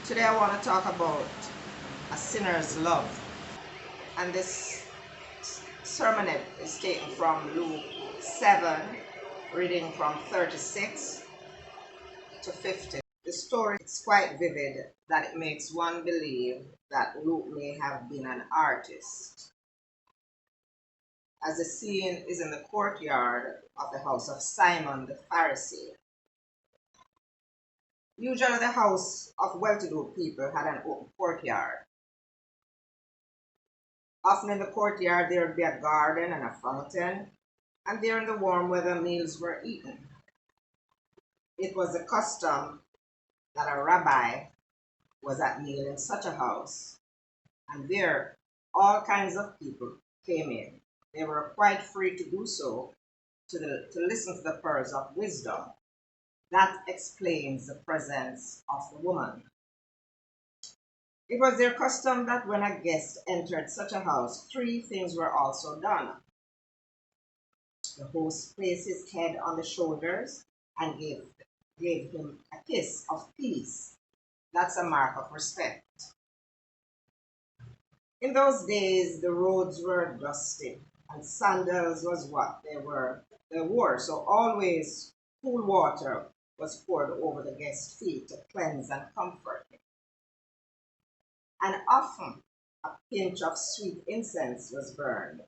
Today I want to talk about a sinner's love. And this sermonette is taken from Luke 7, reading from 36 to 50. The story is quite vivid that it makes one believe that Luke may have been an artist. As the scene is in the courtyard of the house of Simon the Pharisee. Usually the house of well-to-do people had an open courtyard. Often in the courtyard there would be a garden and a fountain, and there in the warm weather meals were eaten. It was the custom that a rabbi was at meal in such a house, and there all kinds of people came in. They were quite free to do so, to listen to the pearls of wisdom. That explains the presence of the woman. It was their custom that when a guest entered such a house, three things were also done. The host placed his head on the shoulders and gave him a kiss of peace. That's a mark of respect. In those days, the roads were dusty, and sandals was what they wore. So always cool water was poured over the guest's feet to cleanse and comfort him. And often a pinch of sweet incense was burned.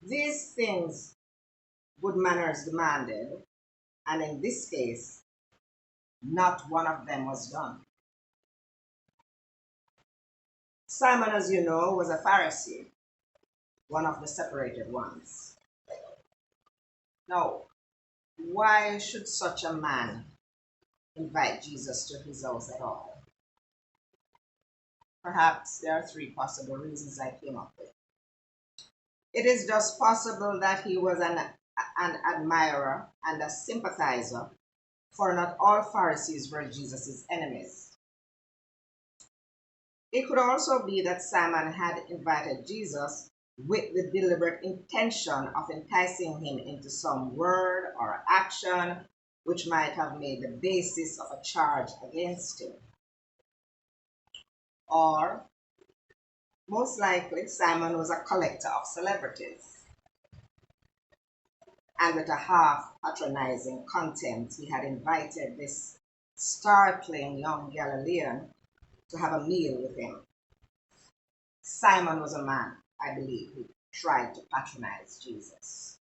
These things good manners demanded, and in this case, not one of them was done. Simon, as you know, was a Pharisee, one of the separated ones. Now, why should such a man invite Jesus to his house at all? Perhaps there are three possible reasons I came up with. It is just possible that he was an admirer and a sympathizer, for not all Pharisees were Jesus' enemies. It could also be that Simon had invited Jesus with the deliberate intention of enticing him into some word or action which might have made the basis of a charge against him. Or, most likely, Simon was a collector of celebrities, and with a half patronizing contempt, he had invited this star-playing young Galilean to have a meal with him. Simon was a man, I believe, who tried to patronize Jesus.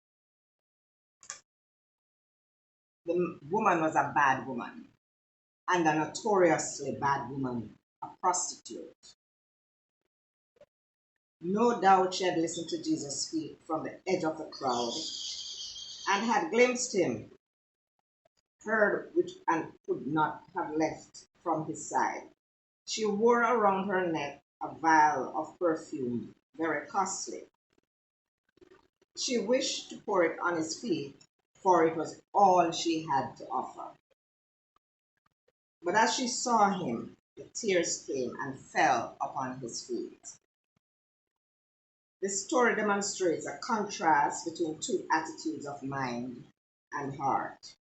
The woman was a bad woman, and a notoriously bad woman, a prostitute. No doubt she had listened to Jesus speak from the edge of the crowd and had glimpsed him, heard which and could not have left from his side. She wore around her neck a vial of perfume, very costly. She wished to pour it on his feet, for it was all she had to offer. But as she saw him, the tears came and fell upon his feet. This story demonstrates a contrast between two attitudes of mind and heart.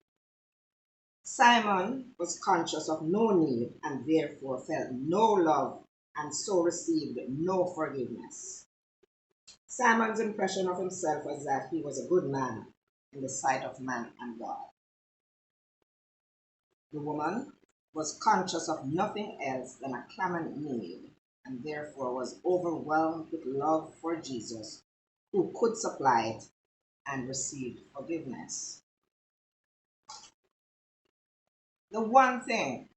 Simon was conscious of no need and therefore felt no love and so received no forgiveness. Simon's impression of himself was that he was a good man in the sight of man and God. The woman was conscious of nothing else than a clamant need and therefore was overwhelmed with love for Jesus, who could supply it and received forgiveness. The one thing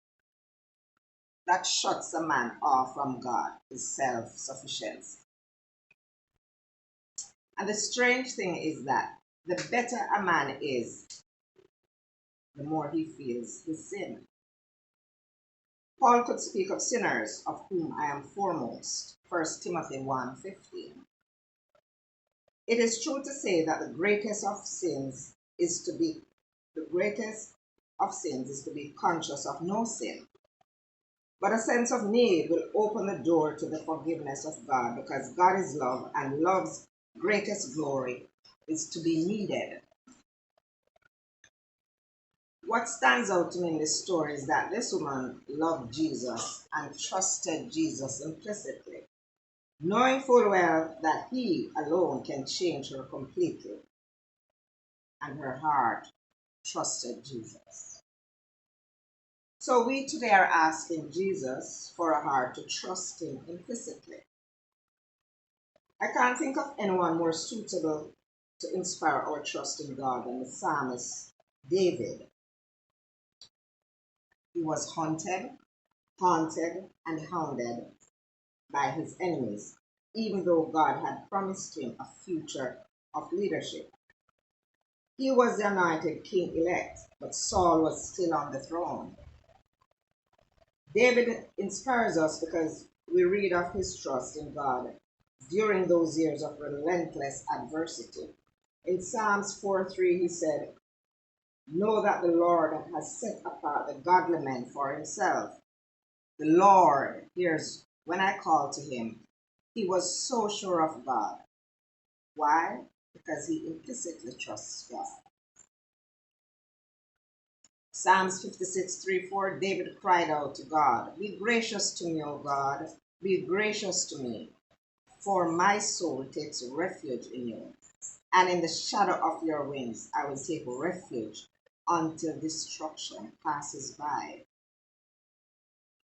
that shuts a man off from God is self-sufficiency. And the strange thing is that the better a man is, the more he feels his sin. Paul could speak of sinners, of whom I am foremost, 1 Timothy 1:15. It is true to say that the greatest of sins is to be conscious of no sin. But a sense of need will open the door to the forgiveness of God, because God is love, and love's greatest glory is to be needed. What stands out to me in this story is that this woman loved Jesus and trusted Jesus implicitly, knowing full well that he alone can change her completely, and her heart trusted Jesus. So we today are asking Jesus for a heart to trust him implicitly. I can't think of anyone more suitable to inspire our trust in God than the psalmist David. He was haunted, and hounded by his enemies, even though God had promised him a future of leadership. He was the anointed king elect, but Saul was still on the throne. David inspires us because we read of his trust in God during those years of relentless adversity. In Psalms 4:3, he said, "Know that the Lord has set apart the godly men for himself." The Lord hears when I call to him. He was so sure of God. Why? Because he implicitly trusts God. Psalms 56:3-4, David cried out to God, "Be gracious to me, O God, be gracious to me, for my soul takes refuge in you, and in the shadow of your wings I will take refuge until destruction passes by."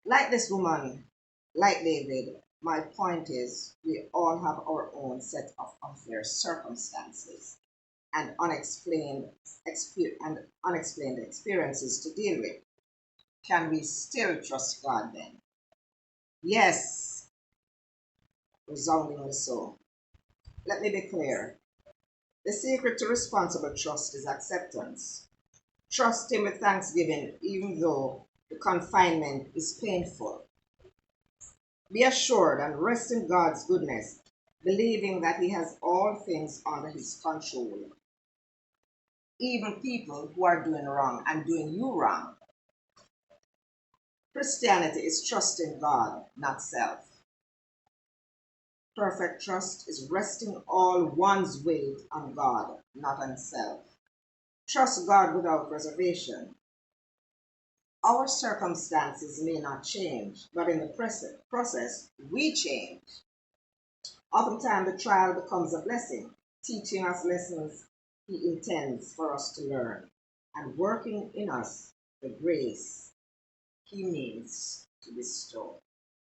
Like this woman, like David, my point is we all have our own set of unfair circumstances and unexplained experiences to deal with. Can we still trust God then? Yes, resoundingly so. Let me be clear. The secret to responsible trust is acceptance. Trust Him with thanksgiving, even though the confinement is painful. Be assured and rest in God's goodness, believing that He has all things under His control, even people who are doing wrong and doing you wrong. Christianity is trusting God, not self. Perfect trust is resting all one's weight on God, not on self. Trust God without reservation. Our circumstances may not change, but in the present process, we change. Oftentimes, the trial becomes a blessing, teaching us lessons He intends for us to learn, and working in us the grace He means to bestow.